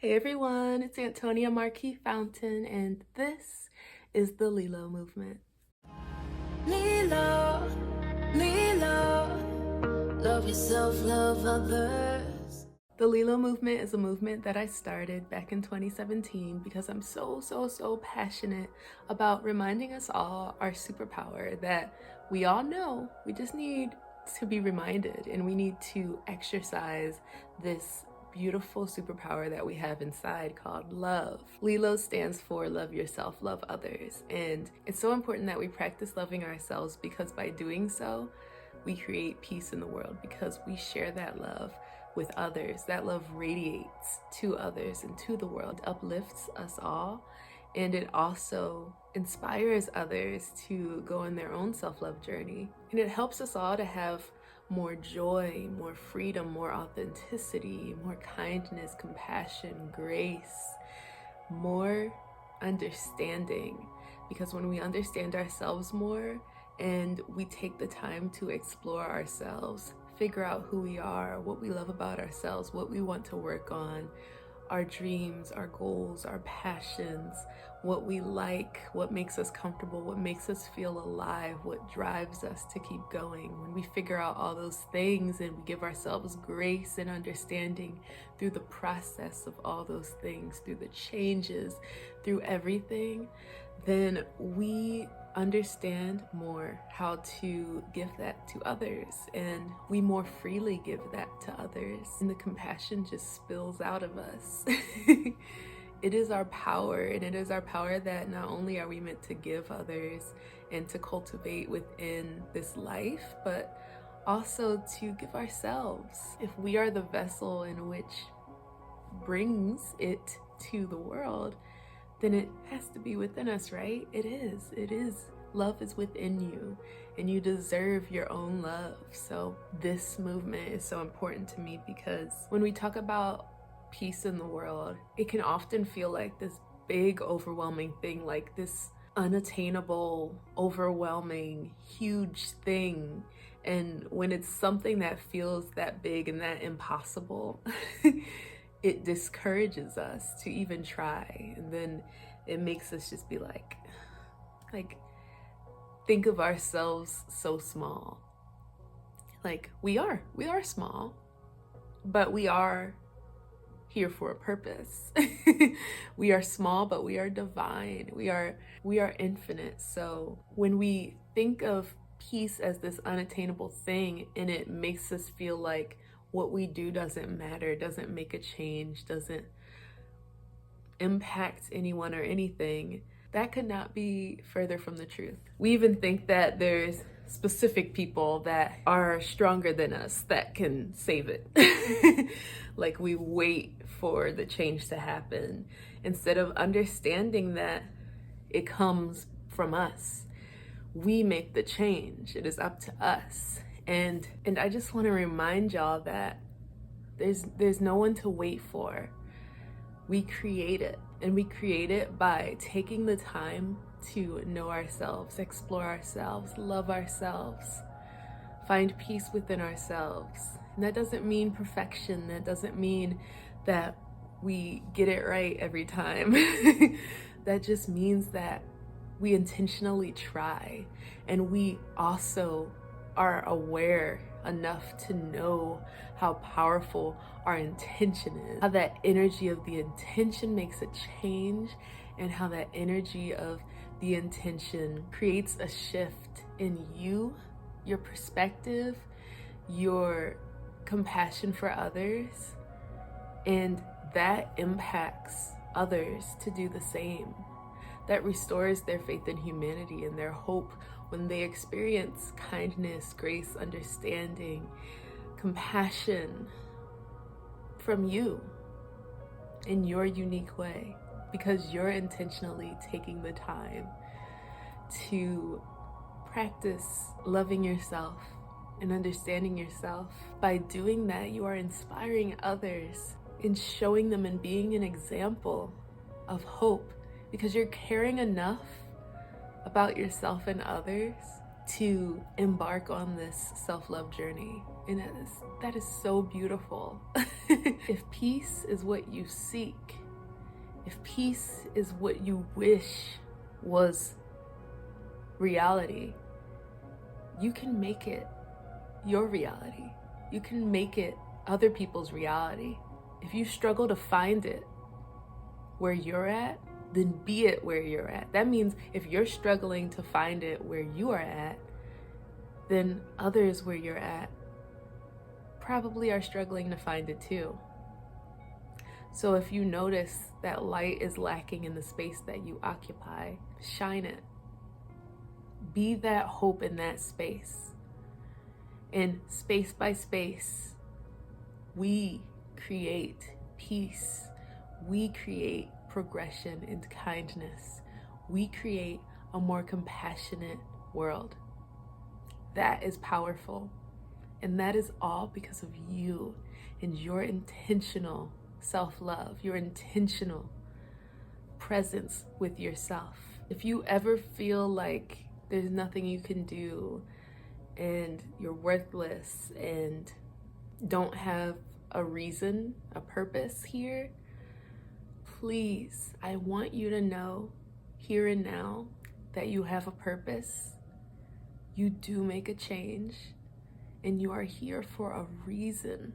Hey everyone, it's Antonia Marquis Fountain, and this is the Lylo movement. Lylo, Lylo, love yourself, love others. The Lylo movement is a movement that I started back in 2017 because I'm so passionate about reminding us all our superpower that we all know. We just need to be reminded, and we need to exercise this beautiful superpower that we have inside called love. Lylo stands for love yourself, love others. And it's so important that we practice loving ourselves because by doing so, we create peace in the world because we share that love with others. That love radiates to others and to the world, uplifts us all, and it also inspires others to go on their own self-love journey. And it helps us all to have more joy, more freedom, more authenticity, more kindness, compassion, grace, more understanding. Because when we understand ourselves more and we take the time to explore ourselves, figure out who we are, what we love about ourselves, what we want to work on, our dreams, our goals, our passions, what we like, what makes us comfortable, what makes us feel alive, what drives us to keep going. When we figure out all those things and we give ourselves grace and understanding through the process of all those things, through the changes, through everything, then we understand more how to give that to others, and we more freely give that to others, and the compassion just spills out of us. It is our power, and it is our power that not only are we meant to give others and to cultivate within this life, but also to give ourselves. If we are the vessel in which brings it to the world, then it has to be within us, right? It is. Love is within you, and you deserve your own love. So this movement is so important to me because when we talk about peace in the world, it can often feel like this big, overwhelming thing, like this unattainable, overwhelming, huge thing. And when it's something that feels that big and that impossible, it discourages us to even try. And then it makes us just be like think of ourselves so small. Like we are small, but we are here for a purpose. We are small, but we are divine. We are infinite. So when we think of peace as this unattainable thing, and it makes us feel like what we do doesn't matter, doesn't make a change, doesn't impact anyone or anything, that could not be further from the truth. We even think that there's specific people that are stronger than us that can save it. Like we wait for the change to happen instead of understanding that it comes from us. We make the change. It is up to us. And I just want to remind y'all that there's no one to wait for. We create it, and we create it by taking the time to know ourselves, explore ourselves, love ourselves, find peace within ourselves. And that doesn't mean perfection. That doesn't mean that we get it right every time. That just means that we intentionally try, and we also are aware enough to know how powerful our intention is, how that energy of the intention makes a change, and how that energy of the intention creates a shift in you, your perspective, your compassion for others, and that impacts others to do the same. That restores their faith in humanity and their hope when they experience kindness, grace, understanding, compassion from you in your unique way, because you're intentionally taking the time to practice loving yourself and understanding yourself. By doing that, you are inspiring others and showing them and being an example of hope, because you're caring enough about yourself and others to embark on this self-love journey. And that is so beautiful. If peace is what you seek, if peace is what you wish was reality, you can make it your reality. You can make it other people's reality. If you struggle to find it where you're at, then be it where you're at. That means if you're struggling to find it where you are at, then others where you're at probably are struggling to find it too. So if you notice that light is lacking in the space that you occupy, shine it. Be that hope in that space. And space by space, we create peace. We create progression and kindness. We create a more compassionate world. That is powerful. And that is all because of you and your intentional self-love, your intentional presence with yourself. If you ever feel like there's nothing you can do and you're worthless and don't have a reason, a purpose here, please, I want you to know here and now that you have a purpose. You do make a change, and you are here for a reason.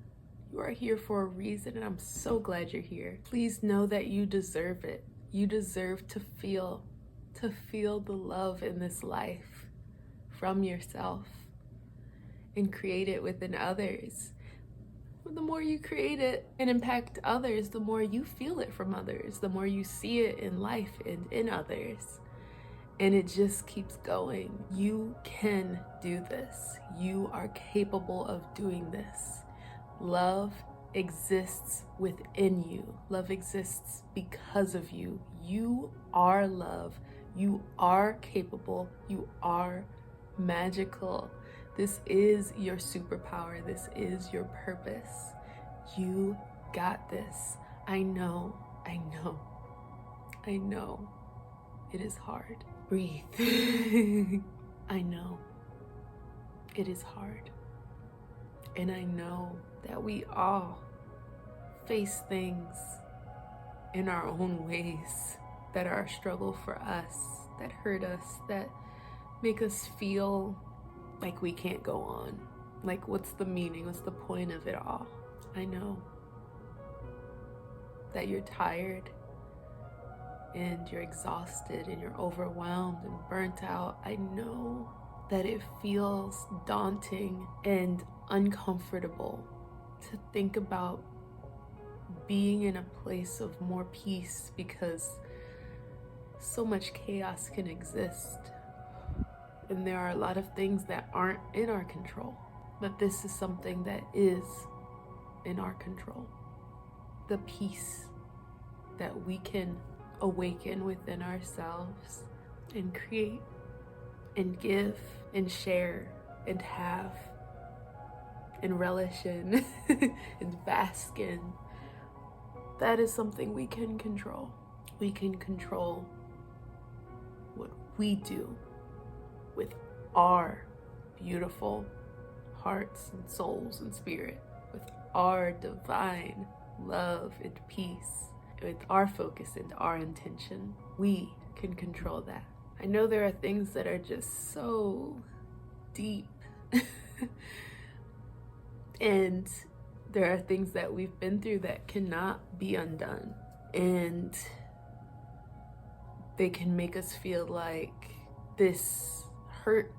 You are here for a reason, and I'm so glad you're here. Please know that you deserve it. You deserve to feel the love in this life from yourself and create it within others. The more you create it and impact others, the more you feel it from others, the more you see it in life and in others. And it just keeps going. You can do this. You are capable of doing this. Love exists within you. Love exists because of you. You are love. You are capable. You are magical. This is your superpower. This is your purpose. You got this. I know. It is hard. Breathe. I know. It is hard. And I know that we all face things in our own ways that are a struggle for us, that hurt us, that make us feel like we can't go on. Like, what's the meaning? What's the point of it all? I know that you're tired and you're exhausted and you're overwhelmed and burnt out. I know that it feels daunting and uncomfortable to think about being in a place of more peace because so much chaos can exist. And there are a lot of things that aren't in our control. But this is something that is in our control. The peace that we can awaken within ourselves and create and give and share and have and relish in and bask in. That is something we can control. We can control what we do with our beautiful hearts and souls and spirit, with our divine love and peace, with our focus and our intention. We can control that. I know there are things that are just so deep and there are things that we've been through that cannot be undone, and they can make us feel like this hurt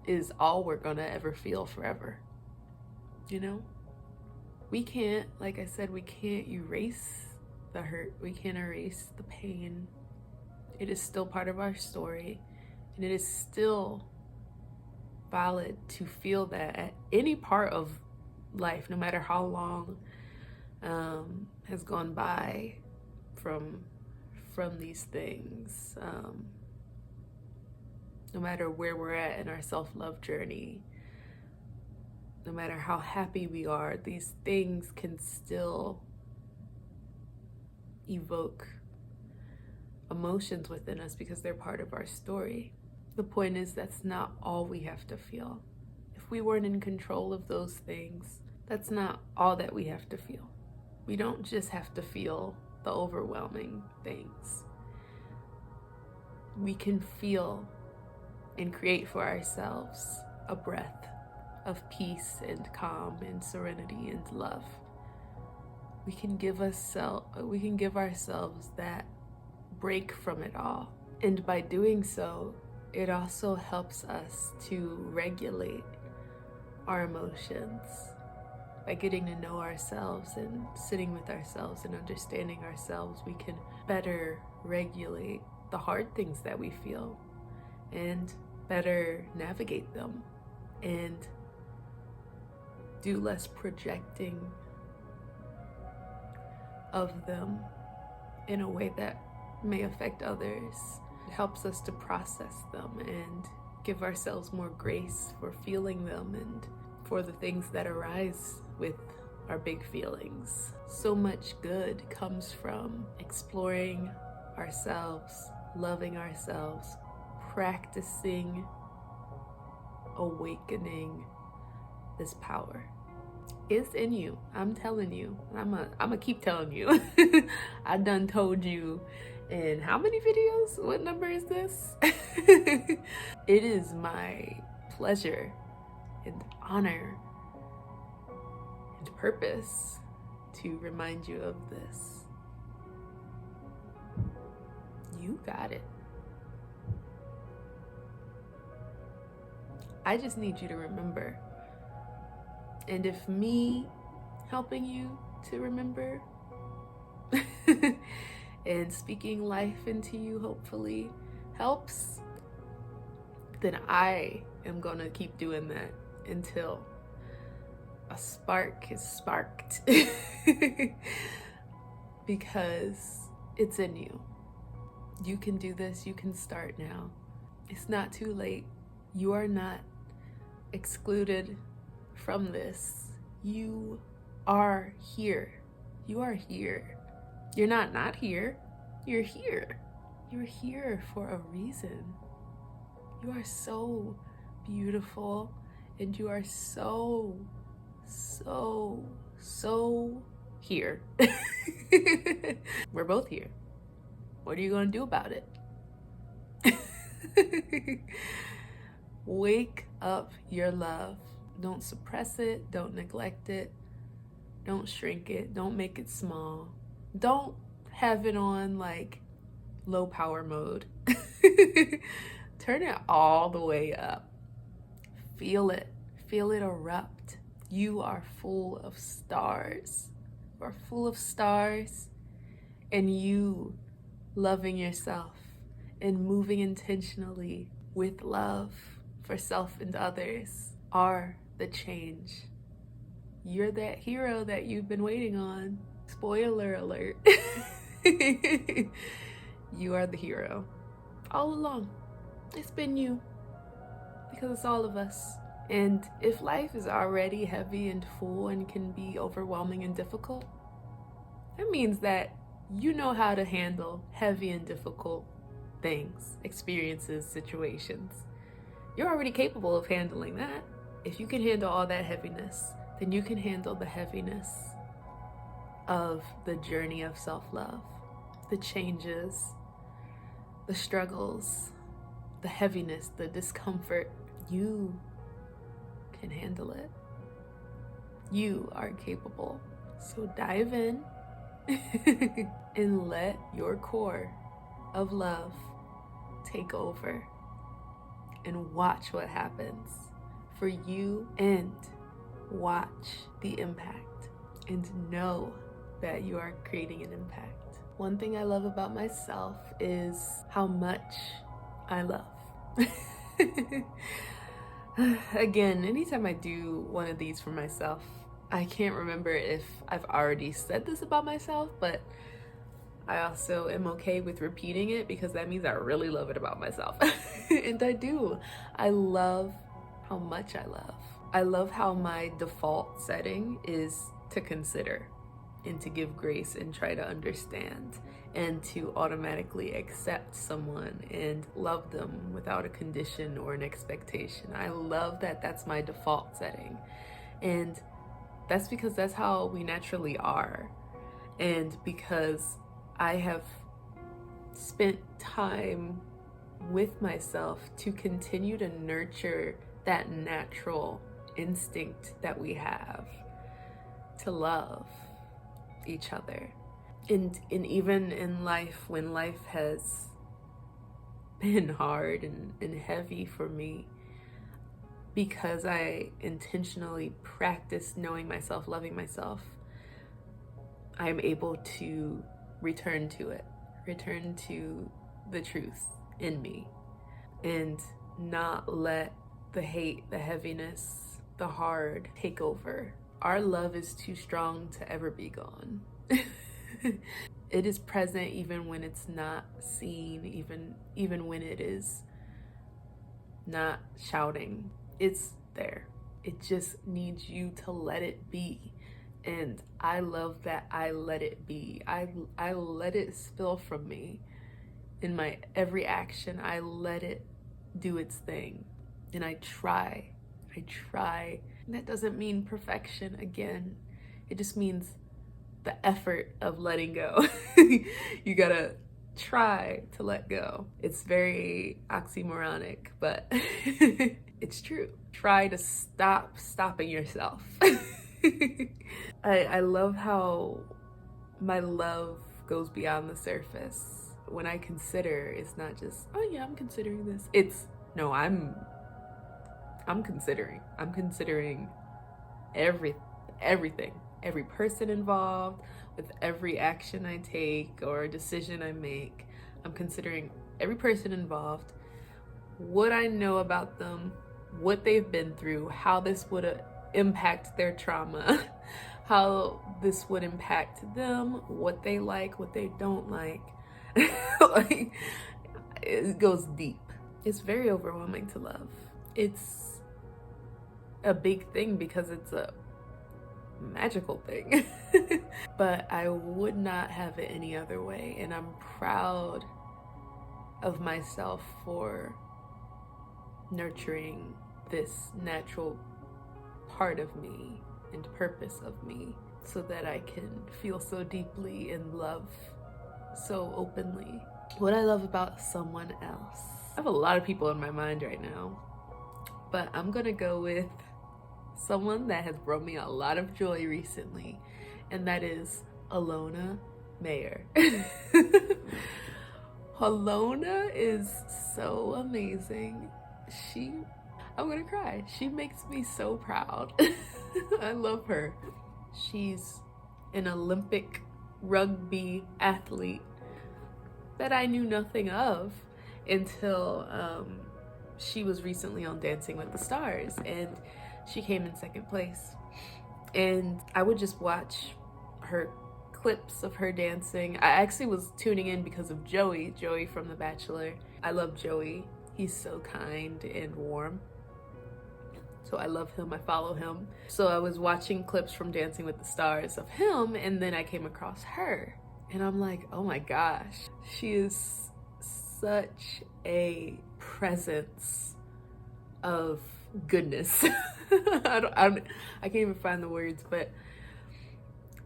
is all we're gonna ever feel forever. You know? We can't, like I said, we can't erase the hurt. We can't erase the pain. It is still part of our story, and it is still valid to feel that at any part of life, no matter how long has gone by from these things, no matter where we're at in our self-love journey, no matter how happy we are, these things can still evoke emotions within us because they're part of our story. The point is, that's not all we have to feel. If if we weren't in control of those things, that's not all that we have to feel. We don't just have to feel the overwhelming things. We can feel and create for ourselves a breath of peace and calm and serenity and love. We can give ourselves that break from it all. And by doing so, it also helps us to regulate our emotions. By getting to know ourselves and sitting with ourselves and understanding ourselves, we can better regulate the hard things that we feel and better navigate them and do less projecting of them in a way that may affect others. It helps us to process them and give ourselves more grace for feeling them and for the things that arise with our big feelings. So much good comes from exploring ourselves, loving ourselves, practicing awakening this power. It's in you. I'm telling you. I'm a keep telling you. I done told you in how many videos? What number is this? It is my pleasure and honor and purpose to remind you of this. You got it. I just need you to remember. And if me helping you to remember and speaking life into you hopefully helps, then I am gonna keep doing that until a spark is sparked. Because it's in you. You can do this, you can start now. It's not too late. You are not excluded from this. You are here. You are here. You're not here. You're here. You're here for a reason. You are so beautiful and you are so here. We're both here. What are you gonna do about it? Wake up your love. Don't suppress it. Don't neglect it. Don't shrink it. Don't make it small. Don't have it on like low power mode. Turn it all the way up. Feel it. Feel it erupt. You are full of stars. You are full of stars. And you loving yourself and moving intentionally with love for self and others are the change. You're that hero that you've been waiting on. Spoiler alert. You are the hero. All along. It's been you. Because it's all of us. And if life is already heavy and full and can be overwhelming and difficult, that means that you know how to handle heavy and difficult things, experiences, situations. You're already capable of handling that. If you can handle all that heaviness, then you can handle the heaviness of the journey of self-love, the changes, the struggles, the heaviness, the discomfort. You can handle it. You are capable. So dive in and let your core of love take over and watch what happens for you, and watch the impact and know that you are creating an impact. One thing I love about myself is how much I love. Again, anytime I do one of these for myself, I can't remember if I've already said this about myself, but I also am okay with repeating it because that means I really love it about myself. And I do. I love how much I love. I love how my default setting is to consider and to give grace and try to understand and to automatically accept someone and love them without a condition or an expectation. I love that that's my default setting. And that's because that's how we naturally are. And because I have spent time with myself to continue to nurture that natural instinct that we have to love each other. And even in life, when life has been hard and heavy for me, because I intentionally practice knowing myself, loving myself, I'm able to return to it, return to the truth in me, and not let the hate, the heaviness, the hard take over. Our love is too strong to ever be gone. It is present even when it's not seen, even when it is not shouting. It's there. It just needs you to let it be. And I love that I let it be. I let it spill from me. In my every action, I let it do its thing. And I try. And that doesn't mean perfection again. It just means the effort of letting go. You gotta try to let go. It's very oxymoronic, but it's true. Try to stop stopping yourself. I love how my love goes beyond the surface. When I consider, it's not just, oh yeah, I'm considering this. It's, no, I'm considering. I'm considering everything, every person involved, with every action I take or decision I make. I'm considering every person involved, what I know about them, what they've been through, how this would impact their trauma, how this would impact them, what they like, what they don't like. Like, it goes deep. It's very overwhelming to love. It's a big thing because it's a magical thing. But I would not have it any other way, and I'm proud of myself for nurturing this natural part of me and purpose of me so that I can feel so deeply and love so openly. What I love about someone else. I have a lot of people in my mind right now, but I'm gonna go with someone that has brought me a lot of joy recently, and that is Alona Mayer. Alona is so amazing. I'm gonna cry. She makes me so proud. I love her. She's an Olympic rugby athlete that I knew nothing of until she was recently on Dancing with the Stars, and she came in second place. And I would just watch her clips of her dancing. I actually was tuning in because of Joey from The Bachelor. I love Joey. He's so kind and warm. So I love him, I follow him. So I was watching clips from Dancing with the Stars of him, and then I came across her. And I'm like, oh my gosh, she is such a presence of goodness. I can't even find the words, but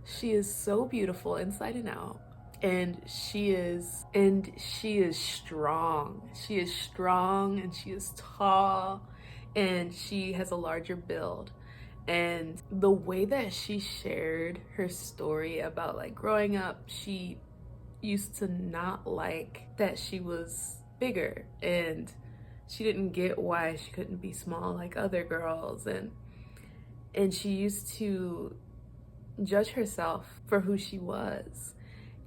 she is so beautiful inside and out. And she is strong. She is strong, and she is tall, and she has a larger build. And the way that she shared her story about like growing up, she used to not like that she was bigger, and she didn't get why she couldn't be small like other girls, and she used to judge herself for who she was.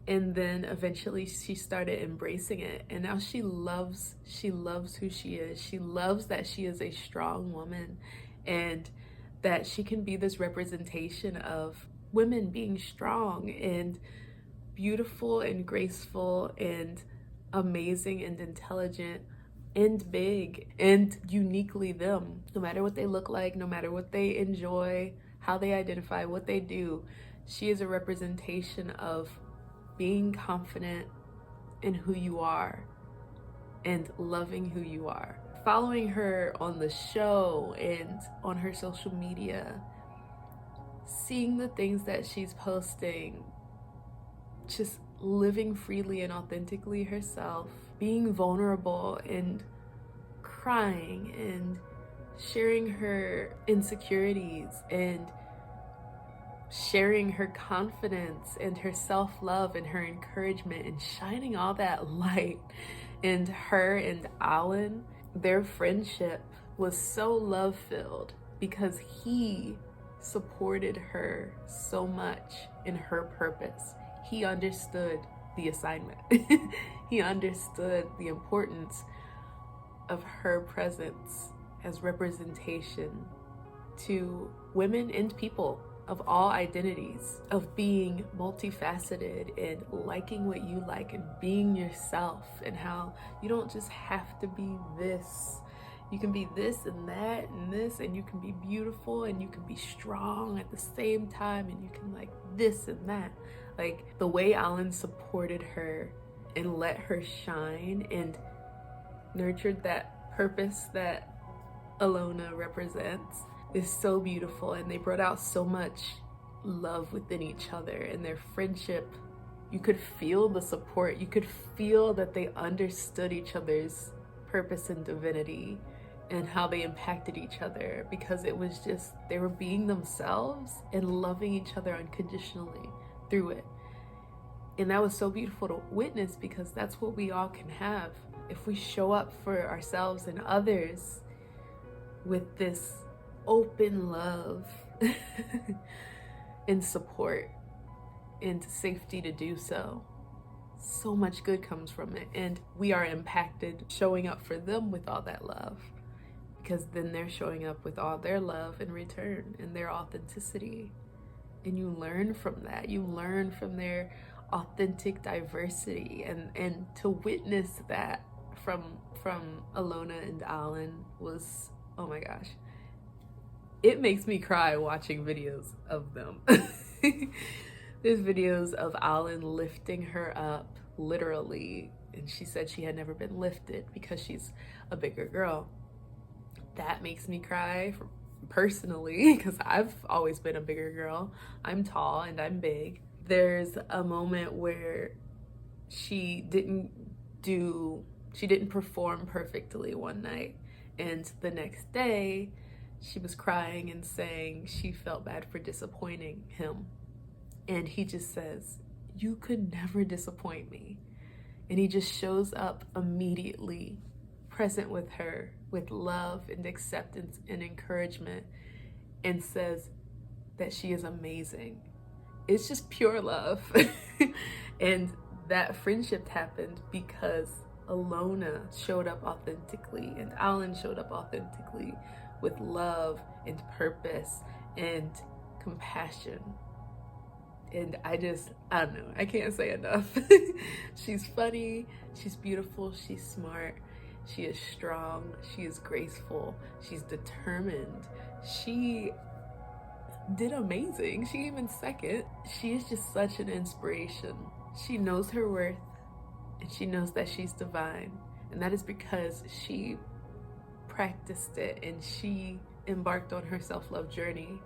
And then eventually she started embracing it, and now she loves who she is. She loves that she is a strong woman, and that she can be this representation of women being strong and beautiful and graceful and amazing and intelligent and big and uniquely them. No matter what they look like, no matter what they enjoy, how they identify, what they do, she is a representation of being confident in who you are and loving who you are. Following her on the show and on her social media, seeing the things that she's posting, just living freely and authentically herself, being vulnerable and crying and sharing her insecurities and sharing her confidence and her self-love and her encouragement and shining all that light. And her and Alan, their friendship was so love-filled because he supported her so much in her purpose. He understood the assignment. He understood the importance of her presence as representation to women and people of all identities, of being multifaceted and liking what you like and being yourself, and how you don't just have to be this. You can be this and that and this, and you can be beautiful and you can be strong at the same time, and you can like this and that. Like the way Alan supported her and let her shine and nurtured that purpose that Alona represents is so beautiful. And they brought out so much love within each other, and their friendship, you could feel the support. You could feel that they understood each other's purpose and divinity and how they impacted each other, because it was just, they were being themselves and loving each other unconditionally through it. And that was so beautiful to witness, because that's what we all can have if we show up for ourselves and others with this open love and support and safety to do so. So much good comes from it, and we are impacted showing up for them with all that love, because then they're showing up with all their love in return and their authenticity. And you learn from that. You learn from their authentic diversity, and to witness that from Alona and Alan was, oh my gosh, it makes me cry watching videos of them. There's videos of Alan lifting her up, literally, and she said she had never been lifted because she's a bigger girl. That makes me cry personally, because I've always been a bigger girl. I'm tall and I'm big. There's a moment where she didn't perform perfectly one night, and the next day she was crying and saying she felt bad for disappointing him. And he just says, "You could never disappoint me." And he just shows up immediately, present with her, with love and acceptance and encouragement, and says that she is amazing. It's just pure love. And that friendship happened because Alona showed up authentically and Alan showed up authentically with love and purpose and compassion. And I don't know, I can't say enough. She's funny, she's beautiful, she's smart, she is strong, she is graceful, she's determined. She did amazing. She came in second. She is just such an inspiration. She knows her worth, and she knows that she's divine. And that is because she practiced it and she embarked on her self-love journey,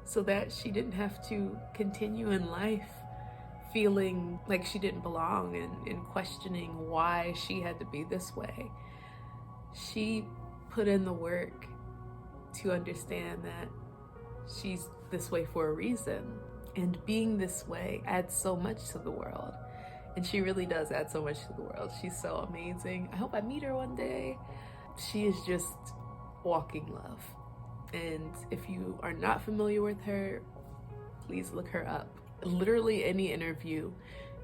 so that she didn't have to continue in life feeling like she didn't belong and questioning why she had to be this way. She put in the work to understand that she's this way for a reason, and being this way adds so much to the world. And she really does add so much to the world. She's so amazing. I hope I meet her one day. She is just walking love. And if you are not familiar with her, please look her up. Literally any interview,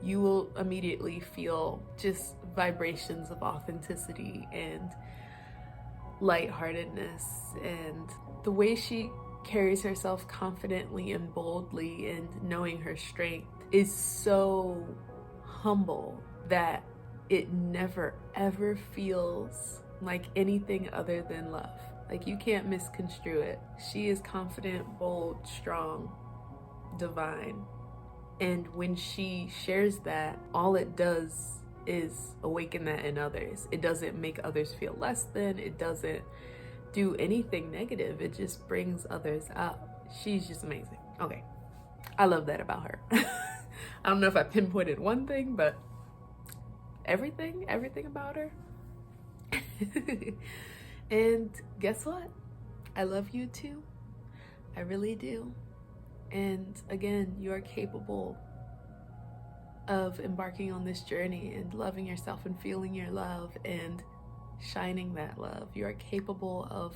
you will immediately feel just vibrations of authenticity and lightheartedness, and the way she carries herself confidently and boldly and knowing her strength is so humble that it never ever feels like anything other than love. Like, you can't misconstrue it. She is confident, bold, strong, divine, And when she shares that, all it does is awaken that in others. It doesn't make others feel less than, it doesn't do anything negative. It just brings others up. She's just amazing. Okay. I love that about her. I don't know if I pinpointed one thing, but everything about her. And guess what? I love you too. I really do. And again, you are capable of embarking on this journey and loving yourself and feeling your love and shining that love. You are capable of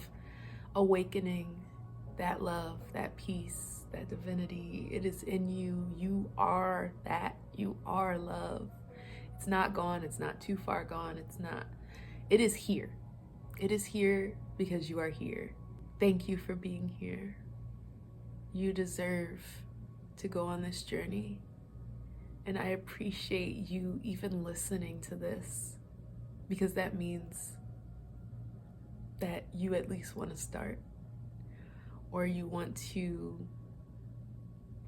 awakening that love, that peace, that divinity. It is in you. You are that. You are love. It's not gone. It's not too far gone. It is here. It is here because you are here. Thank you for being here. You deserve to go on this journey. And I appreciate you even listening to this, because that means that you at least want to start, or you want to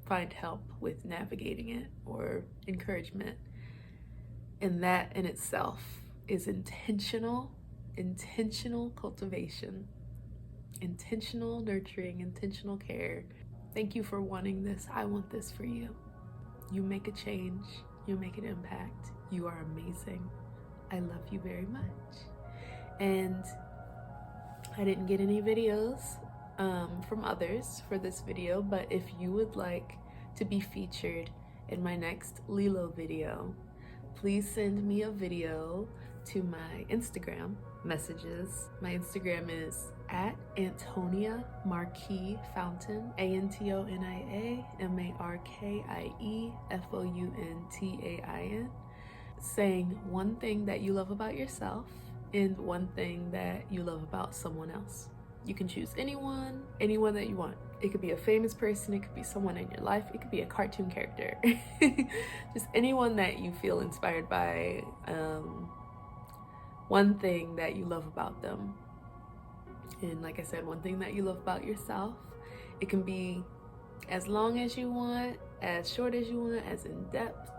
find help with navigating it or encouragement. And that in itself is intentional cultivation, intentional nurturing, intentional care. Thank you for wanting this. I want this for you. You make a change. You make an impact. You are amazing. I love you very much. And I didn't get any videos from others for this video, but if you would like to be featured in my next Lylo video, please send me a video to my Instagram messages. My Instagram is at Antonia Marquis Fountain, ANTONIA MARKIEFOUNTAIN, saying one thing that you love about yourself and one thing that you love about someone else. You can choose anyone that you want. It could be a famous person, it could be someone in your life, it could be a cartoon character. Just anyone that you feel inspired by, one thing that you love about them. And like I said, one thing that you love about yourself. It can be as long as you want, as short as you want, as in depth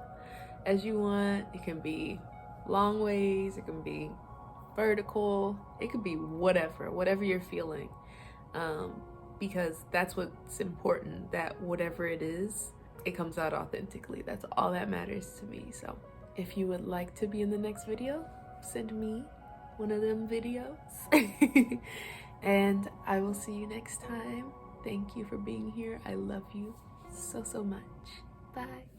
as you want. It can be long ways, it can be vertical, it could be whatever you're feeling, because that's what's important, that whatever it is, it comes out authentically. That's all that matters to me. So if you would like to be in the next video, send me one of them videos. And I will see you next time. Thank you for being here. I love you so much. Bye.